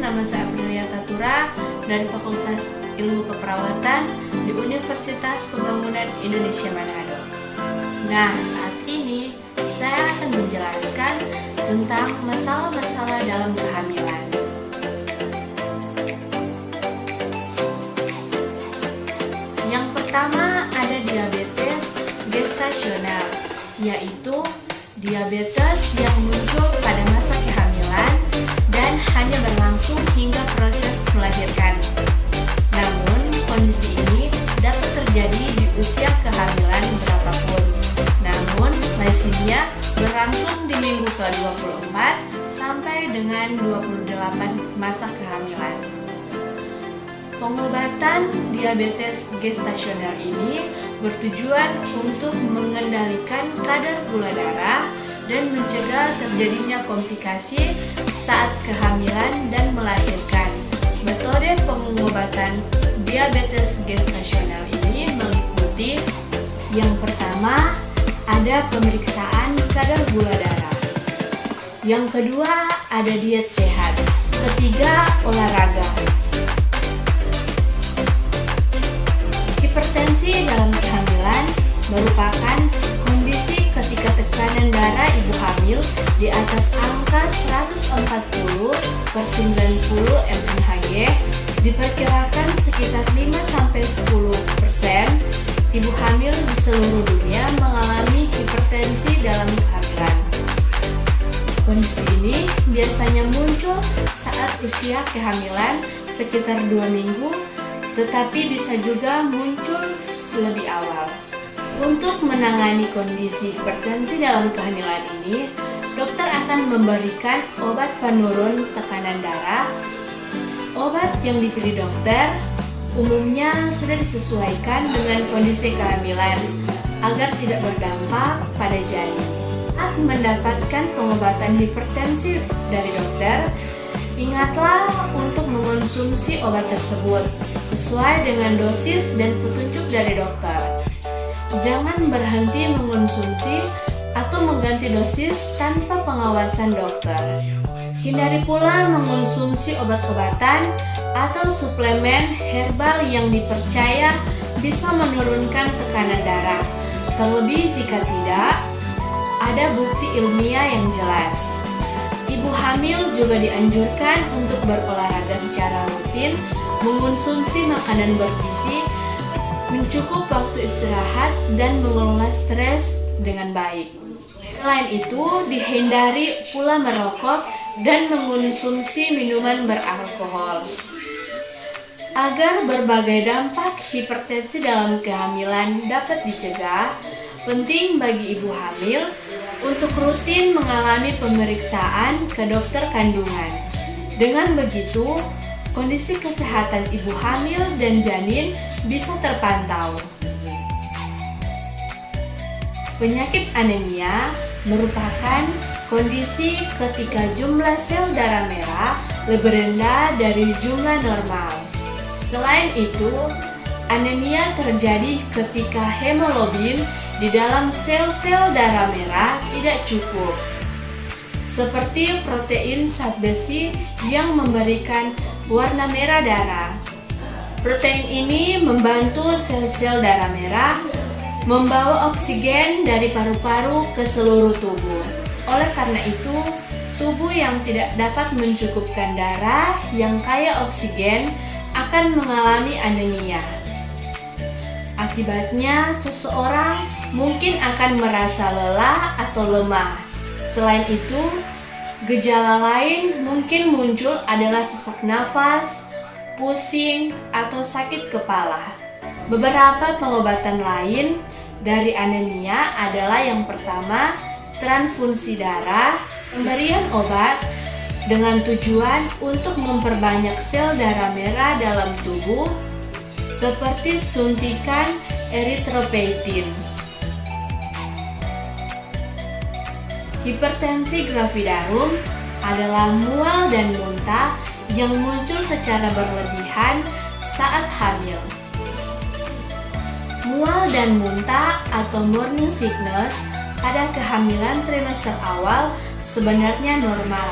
nama saya Aprilia Tatura dari Fakultas Ilmu Keperawatan di Universitas Pembangunan Indonesia Manado. Nah, saat ini saya akan menjelaskan tentang masalah-masalah dalam kehamilan. Yang pertama ada diabetes gestasional, yaitu diabetes yang muncul pada masa kehamilan dan hanya berlangsung hingga proses melahirkan. Namun, kondisi ini dapat terjadi di usia kehamilan berapapun. Namun, leukemia berlangsung di minggu ke-24 sampai dengan 28 masa kehamilan. Pengobatan diabetes gestasional ini bertujuan untuk mengendalikan kadar gula darah dan mencegah terjadinya komplikasi saat kehamilan dan melahirkan. Metode pengobatan diabetes gestasional ini meliputi: yang pertama, ada pemeriksaan kadar gula darah. Yang kedua, ada diet sehat. Ketiga, olahraga. Hipertensi dalam kehamilan merupakan kondisi ketika tekanan darah ibu hamil di atas angka 140/90 mmHg. Diperkirakan sekitar 5-10% ibu hamil di seluruh dunia mengalami hipertensi dalam kehamilan. Kondisi ini biasanya muncul saat usia kehamilan sekitar 2 minggu, tetapi bisa juga muncul lebih awal. Untuk menangani kondisi hipertensi dalam kehamilan ini, dokter akan memberikan obat penurun tekanan darah. Obat yang dipilih dokter umumnya sudah disesuaikan dengan kondisi kehamilan agar tidak berdampak pada janin. Saat mendapatkan pengobatan hipertensi dari dokter, ingatlah untuk mengonsumsi obat tersebut sesuai dengan dosis dan petunjuk dari dokter. Jangan berhenti mengonsumsi atau mengganti dosis tanpa pengawasan dokter. Hindari pula mengonsumsi obat-obatan atau suplemen herbal yang dipercaya bisa menurunkan tekanan darah, terlebih jika tidak ada bukti ilmiah yang jelas. Ibu hamil juga dianjurkan untuk berolahraga secara rutin, mengonsumsi makanan bergizi, mencukup waktu istirahat, dan mengelola stres dengan baik. Selain itu, dihindari pula merokok dan mengonsumsi minuman beralkohol. Agar berbagai dampak hipertensi dalam kehamilan dapat dicegah, penting bagi ibu hamil untuk rutin mengalami pemeriksaan ke dokter kandungan. Dengan begitu, kondisi kesehatan ibu hamil dan janin bisa terpantau. Penyakit anemia merupakan kondisi ketika jumlah sel darah merah lebih rendah dari jumlah normal. Selain itu, anemia terjadi ketika hemoglobin di dalam sel-sel darah merah tidak cukup, seperti protein zat besi yang memberikan warna merah darah. Protein ini membantu sel-sel darah merah membawa oksigen dari paru-paru ke seluruh tubuh. Oleh karena itu, tubuh yang tidak dapat mencukupkan darah yang kaya oksigen akan mengalami anemia. Akibatnya, seseorang mungkin akan merasa lelah atau lemah. Selain itu, gejala lain mungkin muncul adalah sesak nafas, pusing, atau sakit kepala. Beberapa pengobatan lain dari anemia adalah yang pertama, transfusi darah, pemberian obat dengan tujuan untuk memperbanyak sel darah merah dalam tubuh, seperti suntikan eritropoietin. Hipertensi gravidarum adalah mual dan muntah yang muncul secara berlebihan saat hamil. Mual dan muntah atau morning sickness pada kehamilan trimester awal sebenarnya normal.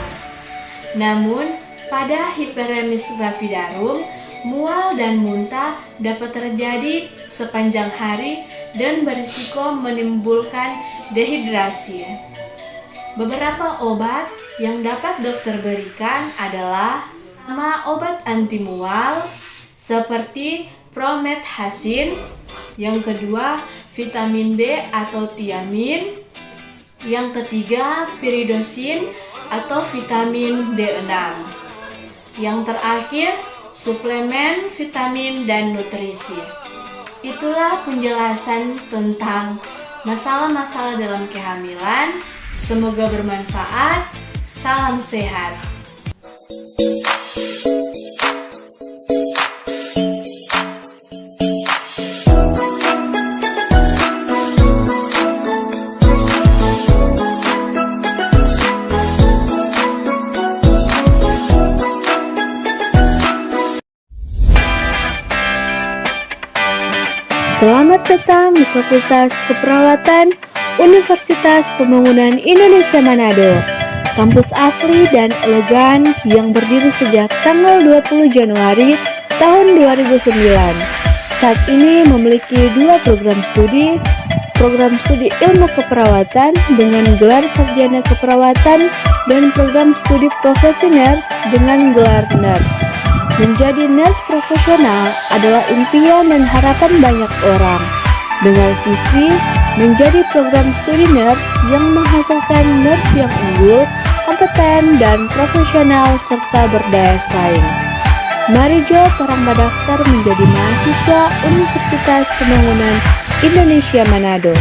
Namun, Pada hiperemesis gravidarum, mual dan muntah dapat terjadi sepanjang hari dan berisiko menimbulkan dehidrasi. Beberapa obat yang dapat dokter berikan adalah obat anti mual seperti promethazine, yang kedua vitamin B atau tiamin, yang ketiga piridosin atau vitamin B6, yang terakhir suplemen vitamin dan nutrisi. Itulah penjelasan tentang masalah-masalah dalam kehamilan. Semoga bermanfaat. Salam sehat. Selamat datang di Fakultas Keperawatan Universitas Pembangunan Indonesia Manado. Kampus asli dan elegan yang berdiri sejak tanggal 20 Januari tahun 2009. Saat ini memiliki 2 program studi ilmu keperawatan dengan gelar sarjana keperawatan dan program studi profesi nurse dengan gelar nurse. Menjadi nurse profesional adalah impian dan harapan banyak orang. Dengan visi menjadi program studi nurse yang menghasilkan nurse yang unggul, kompeten, dan profesional serta berdaya saing. Mari para mendaftar menjadi mahasiswa Universitas Pembangunan Indonesia Manado.